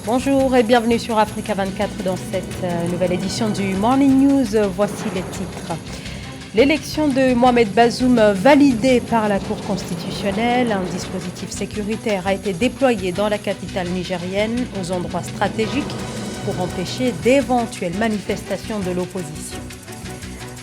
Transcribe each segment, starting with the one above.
Bonjour et bienvenue sur Africa 24 dans cette nouvelle édition du Morning News. Voici les titres. L'élection de Mohamed Bazoum validée par la Cour constitutionnelle. Un dispositif sécuritaire a été déployé dans la capitale nigérienne aux endroits stratégiques pour empêcher d'éventuelles manifestations de l'opposition.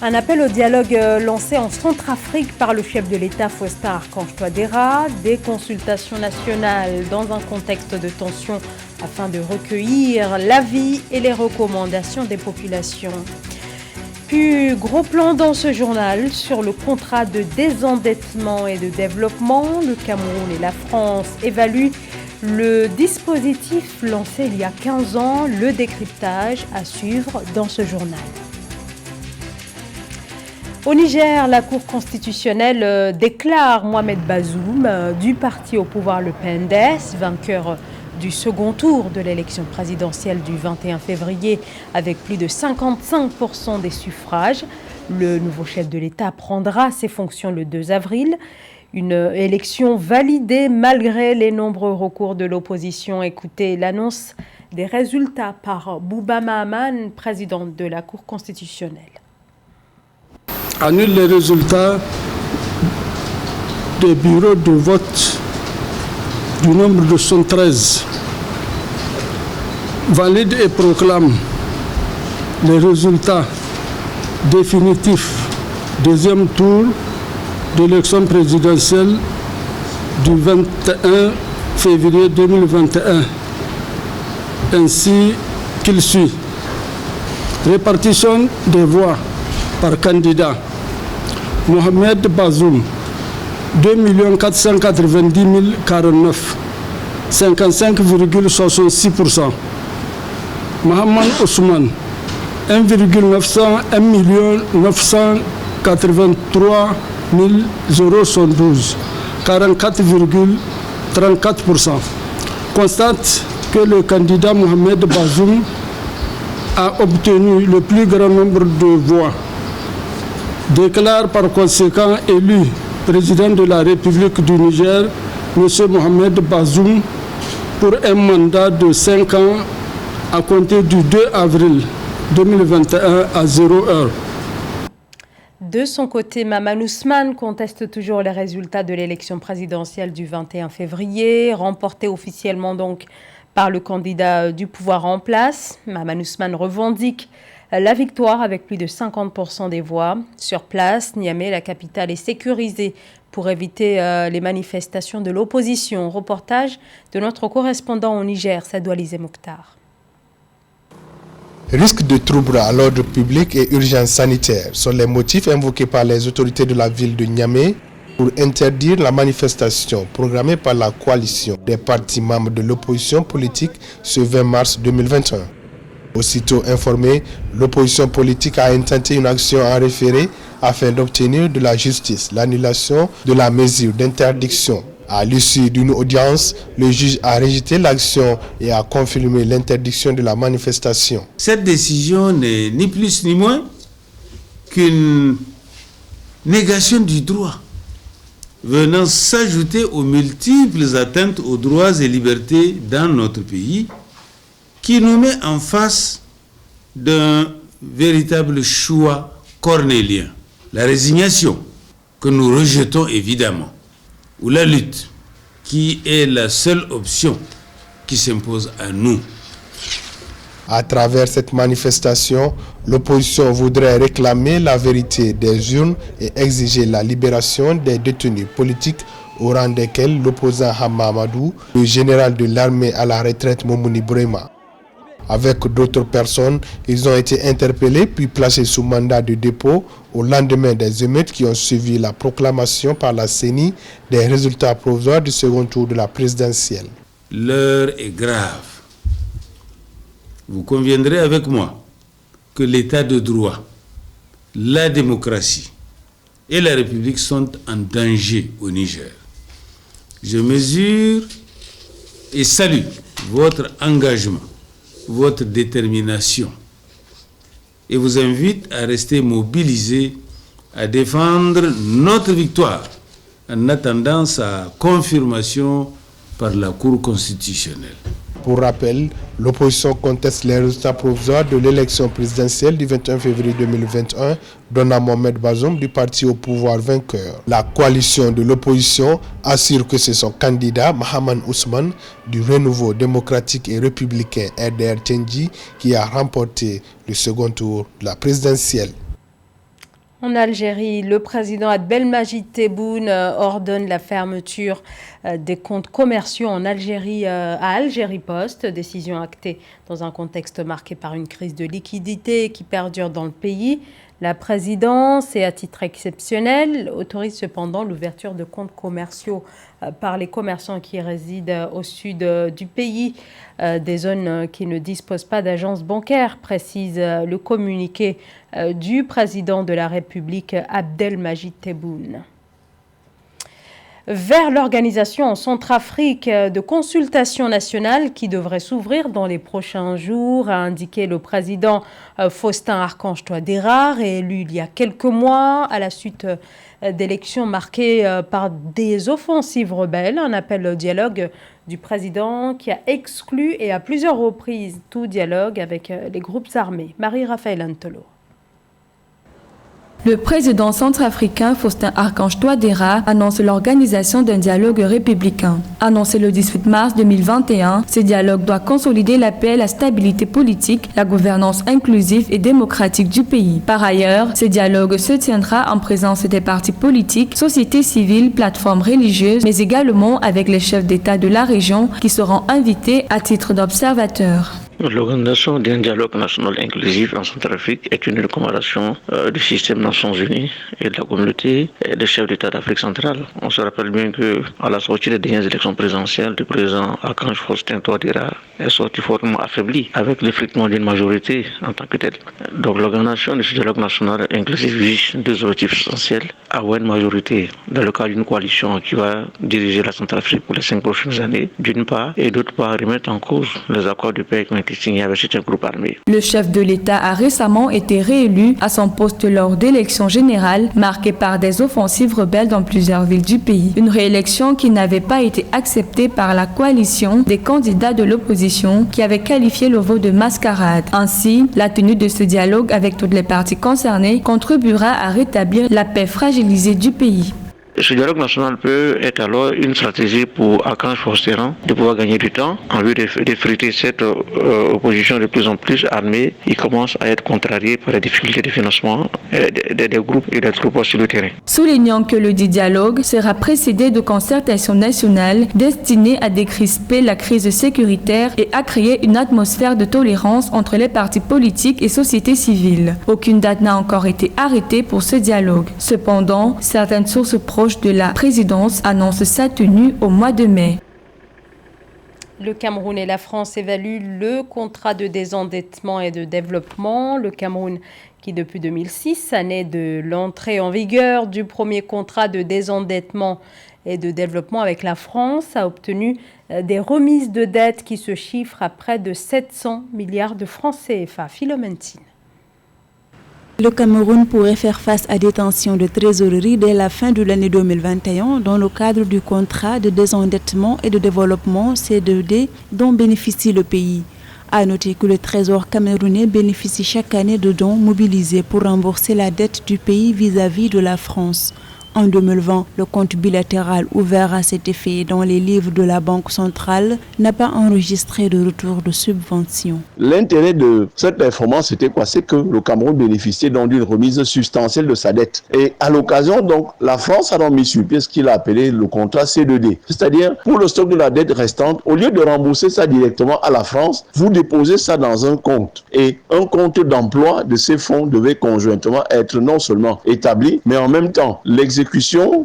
Un appel au dialogue lancé en Centrafrique par le chef de l'État Faustin Archange Touadéra, des consultations nationales dans un contexte de tension afin de recueillir l'avis et les recommandations des populations. Puis, gros plan dans ce journal sur le contrat de désendettement et de développement. Le Cameroun et la France évaluent le dispositif lancé il y a 15 ans, le décryptage à suivre dans ce journal. Au Niger, la Cour constitutionnelle déclare Mohamed Bazoum du parti au pouvoir le PNDS, vainqueur du second tour de l'élection présidentielle du 21 février avec plus de 55% des suffrages. Le nouveau chef de l'État prendra ses fonctions le 2 avril. Une élection validée malgré les nombreux recours de l'opposition. Écoutez l'annonce des résultats par Bouba Mahaman, président de la Cour constitutionnelle. Annule les résultats des bureaux de vote du nombre de 113. Valide et proclame les résultats définitifs deuxième tour de l'élection présidentielle du 21 février 2021, ainsi qu'il suit. Répartition des voix par candidat. Mohamed Bazoum, 2 490 049, 55,66%. Mohamed Ousmane, 1 983 012, 44,34%. Constate que le candidat Mohamed Bazoum a obtenu le plus grand nombre de voix. Déclare par conséquent élu président de la République du Niger, M. Mohamed Bazoum, pour un mandat de 5 ans à compter du 2 avril 2021 à 0 heure. De son côté, Maman Ousmane conteste toujours les résultats de l'élection présidentielle du 21 février, remportée officiellement donc par le candidat du pouvoir en place. Maman Ousmane revendique la victoire avec plus de 50% des voix. Sur place, Niamey, la capitale, est sécurisée pour éviter les manifestations de l'opposition. Reportage de notre correspondant au Niger, Sadou Alizé Mokhtar. Risque de troubles à l'ordre public et urgence sanitaire sont les motifs invoqués par les autorités de la ville de Niamey pour interdire la manifestation programmée par la coalition des partis membres de l'opposition politique ce 20 mars 2021. Aussitôt informée, l'opposition politique a intenté une action en référé afin d'obtenir de la justice l'annulation de la mesure d'interdiction. À l'issue d'une audience, le juge a rejeté l'action et a confirmé l'interdiction de la manifestation. Cette décision n'est ni plus ni moins qu'une négation du droit, venant s'ajouter aux multiples atteintes aux droits et libertés dans notre pays, qui nous met en face d'un véritable choix cornélien. La résignation, que nous rejetons évidemment, ou la lutte, qui est la seule option qui s'impose à nous. À travers cette manifestation, l'opposition voudrait réclamer la vérité des urnes et exiger la libération des détenus politiques au rang desquels l'opposant Hama Amadou, le général de l'armée à la retraite Momouni Brema. Avec d'autres personnes, ils ont été interpellés puis placés sous mandat de dépôt au lendemain des émeutes qui ont suivi la proclamation par la CENI des résultats provisoires du second tour de la présidentielle. L'heure est grave. Vous conviendrez avec moi que l'état de droit, la démocratie et la République sont en danger au Niger. Je mesure et salue votre engagement, votre détermination et vous invite à rester mobilisés à défendre notre victoire en attendant sa confirmation par la Cour constitutionnelle. Pour rappel, l'opposition conteste les résultats provisoires de l'élection présidentielle du 21 février 2021 donnant Mohamed Bazoum du parti au pouvoir vainqueur. La coalition de l'opposition assure que c'est son candidat Mahaman Ousmane du Renouveau démocratique et républicain RDR Tchengi qui a remporté le second tour de la présidentielle. En Algérie, le président Abdelmajid Tebboune ordonne la fermeture des comptes commerciaux en Algérie à Algérie Post, décision actée dans un contexte marqué par une crise de liquidité qui perdure dans le pays. La présidence, et à titre exceptionnel, autorise cependant l'ouverture de comptes commerciaux par les commerçants qui résident au sud du pays, des zones qui ne disposent pas d'agences bancaires, précise le communiqué du président de la République, Abdelmajid Tebboune. Vers l'organisation en Centrafrique de consultations nationales qui devrait s'ouvrir dans les prochains jours, a indiqué le président Faustin Archange Touadéra, réélu il y a quelques mois à la suite d'élections marquées par des offensives rebelles. Un appel au dialogue du président qui a exclu et à plusieurs reprises tout dialogue avec les groupes armés. Marie-Raphaël Antolo. Le président centrafricain Faustin Archange Touadéra annonce l'organisation d'un dialogue républicain. Annoncé le 18 mars 2021, ce dialogue doit consolider la paix, la stabilité politique, la gouvernance inclusive et démocratique du pays. Par ailleurs, ce dialogue se tiendra en présence des partis politiques, sociétés civiles, plateformes religieuses, mais également avec les chefs d'État de la région qui seront invités à titre d'observateurs. L'organisation d'un dialogue national inclusif en Centrafrique est une recommandation du système des Nations Unies et de la communauté des chefs d'État d'Afrique centrale. On se rappelle bien qu'à la sortie des dernières élections présidentielles, le président Archange Faustin Touadéra est sorti fortement affaibli avec l'effritement d'une majorité en tant que telle. Donc l'organisation de ce dialogue national inclusif vise deux objectifs essentiels: avoir une majorité dans le cadre d'une coalition qui va diriger la Centrafrique pour les 5 prochaines années, d'une part, et d'autre part, remettre en cause les accords de paix qui ont été signés avec certains groupes armés. Le chef de l'État a récemment été réélu à son poste lors d'élections générales marquées par des offensives rebelles dans plusieurs villes du pays. Une réélection qui n'avait pas été acceptée par la coalition des candidats de l'opposition qui avait qualifié le vote de mascarade. Ainsi, la tenue de ce dialogue avec toutes les parties concernées contribuera à rétablir la paix fragilisée du pays. Ce dialogue national peut être alors une stratégie pour Archange Faustin de pouvoir gagner du temps en vue d'effriter cette opposition de plus en plus armée. Il commence à être contrarié par les difficultés de financement des groupes et des troupes sur le terrain. Soulignant que le dit dialogue sera précédé de concertations nationales destinées à décrisper la crise sécuritaire et à créer une atmosphère de tolérance entre les partis politiques et sociétés civiles. Aucune date n'a encore été arrêtée pour ce dialogue. Cependant, certaines sources proches de la présidence annonce sa tenue au mois de mai. Le Cameroun et la France évaluent le contrat de désendettement et de développement. Le Cameroun, qui depuis 2006, année de l'entrée en vigueur du premier contrat de désendettement et de développement avec la France, a obtenu des remises de dettes qui se chiffrent à près de 700 milliards de francs CFA. Philomène Tine. Le Cameroun pourrait faire face à des tensions de trésorerie dès la fin de l'année 2021 dans le cadre du contrat de désendettement et de développement C2D dont bénéficie le pays. À noter que le Trésor camerounais bénéficie chaque année de dons mobilisés pour rembourser la dette du pays vis-à-vis de la France. En 2020, le compte bilatéral ouvert à cet effet dans les livres de la Banque centrale n'a pas enregistré de retour de subvention. L'intérêt de cette performance, c'était quoi? C'est que le Cameroun bénéficiait donc d'une remise substantielle de sa dette. Et à l'occasion, donc, la France a donc mis sur pied ce qu'il a appelé le contrat C2D. C'est-à-dire, pour le stock de la dette restante, au lieu de rembourser ça directement à la France, vous déposez ça dans un compte. Et un compte d'emploi de ces fonds devait conjointement être non seulement établi, mais en même temps, l'exécution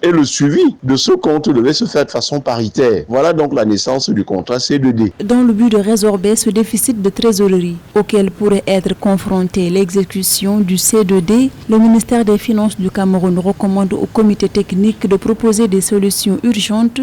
et le suivi de ce compte devait se faire de façon paritaire. Voilà donc la naissance du contrat C2D. Dans le but de résorber ce déficit de trésorerie auquel pourrait être confrontée l'exécution du C2D, le ministère des Finances du Cameroun recommande au comité technique de proposer des solutions urgentes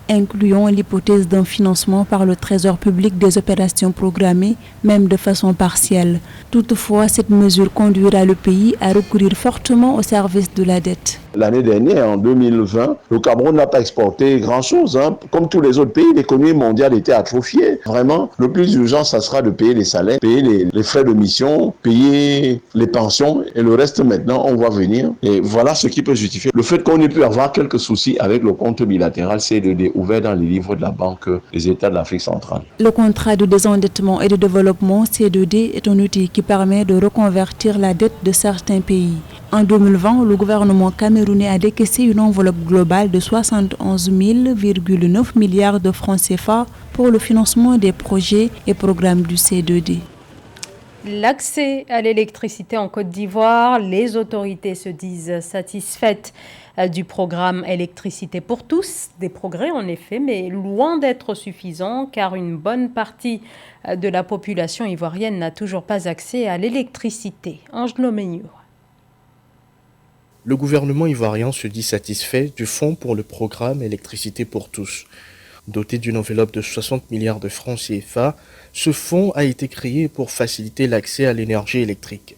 incluant l'hypothèse d'un financement par le Trésor public des opérations programmées, même de façon partielle. Toutefois, cette mesure conduira le pays à recourir fortement au service de la dette. L'année dernière, en 2020, le Cameroun n'a pas exporté grand-chose. Comme tous les autres pays, l'économie mondiale était atrophiée. Vraiment, le plus urgent, ça sera de payer les salaires, payer les frais de mission, payer les pensions et le reste maintenant, on va venir. Et voilà ce qui peut justifier le fait qu'on ait pu avoir quelques soucis avec le compte bilatéral C2D ouvert dans les livres de la Banque des États de l'Afrique centrale. Le contrat de désendettement et de développement C2D est un outil qui permet de reconvertir la dette de certains pays. En 2020, le gouvernement camerounais a décaissé une enveloppe globale de 71,9 milliards de francs CFA pour le financement des projets et programmes du C2D. L'accès à l'électricité en Côte d'Ivoire, les autorités se disent satisfaites du programme Électricité pour tous. Des progrès en effet, mais loin d'être suffisants car une bonne partie de la population ivoirienne n'a toujours pas accès à l'électricité. Angelo Meignour. Le gouvernement ivoirien se dit satisfait du fonds pour le programme Électricité pour tous. Doté d'une enveloppe de 60 milliards de francs CFA, ce fonds a été créé pour faciliter l'accès à l'énergie électrique.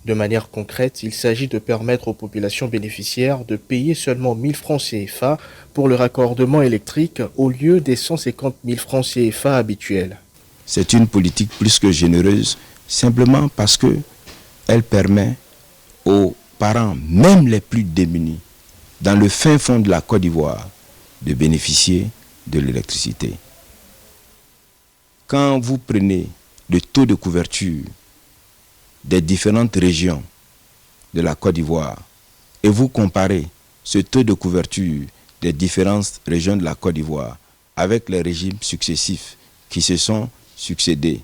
De manière concrète, il s'agit de permettre aux populations bénéficiaires de payer seulement 1 000 francs CFA pour le raccordement électrique au lieu des 150 000 francs CFA habituels. C'est une politique plus que généreuse, simplement parce qu'elle permet aux parents, même les plus démunis, dans le fin fond de la Côte d'Ivoire, de bénéficier de l'électricité. Quand vous prenez le taux de couverture des différentes régions de la Côte d'Ivoire et vous comparez ce taux de couverture des différentes régions de la Côte d'Ivoire avec les régimes successifs qui se sont succédés,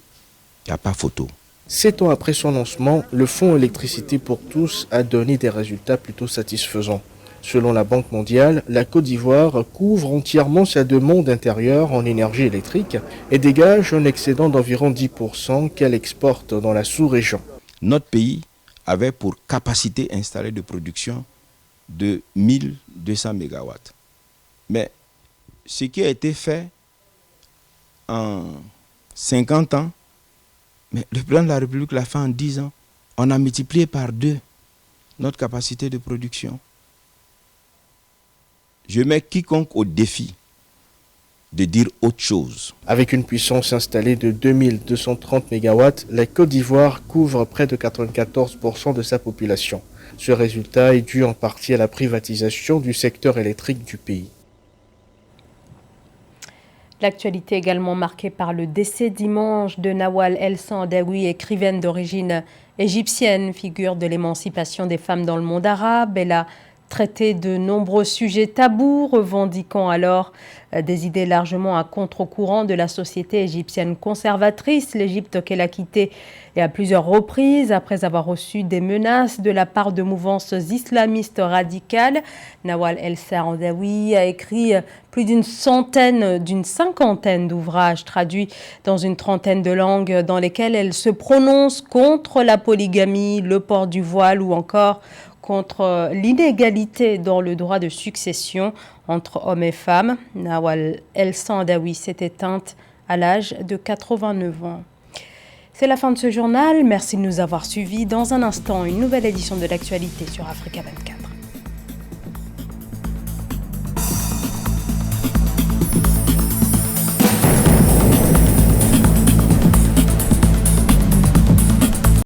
il n'y a pas photo. 7 ans après son lancement, le fonds Électricité pour tous a donné des résultats plutôt satisfaisants. Selon la Banque mondiale, la Côte d'Ivoire couvre entièrement sa demande intérieure en énergie électrique et dégage un excédent d'environ 10% qu'elle exporte dans la sous-région. Notre pays avait pour capacité installée de production de 1200 MW. Mais ce qui a été fait en 50 ans, mais le président de la République l'a fait en 10 ans. On a multiplié par 2 notre capacité de production. Je mets quiconque au défi de dire autre chose. Avec une puissance installée de 2230 MW, la Côte d'Ivoire couvre près de 94% de sa population. Ce résultat est dû en partie à la privatisation du secteur électrique du pays. L'actualité également marquée par le décès dimanche de Nawal El Sandaoui, écrivaine d'origine égyptienne, figure de l'émancipation des femmes dans le monde arabe. Elle a traité de nombreux sujets tabous, revendiquant alors des idées largement à contre-courant de la société égyptienne conservatrice. L'Égypte qu'elle a quittée et à plusieurs reprises après avoir reçu des menaces de la part de mouvances islamistes radicales. Nawal El Sandaoui a écrit plus d'une cinquantaine d'ouvrages traduits dans une trentaine de langues dans lesquelles elle se prononce contre la polygamie, le port du voile ou encore contre l'inégalité dans le droit de succession entre hommes et femmes. Nawal El Sandaoui s'est éteinte à l'âge de 89 ans. C'est la fin de ce journal. Merci de nous avoir suivis. Dans un instant, une nouvelle édition de l'actualité sur Africa 24.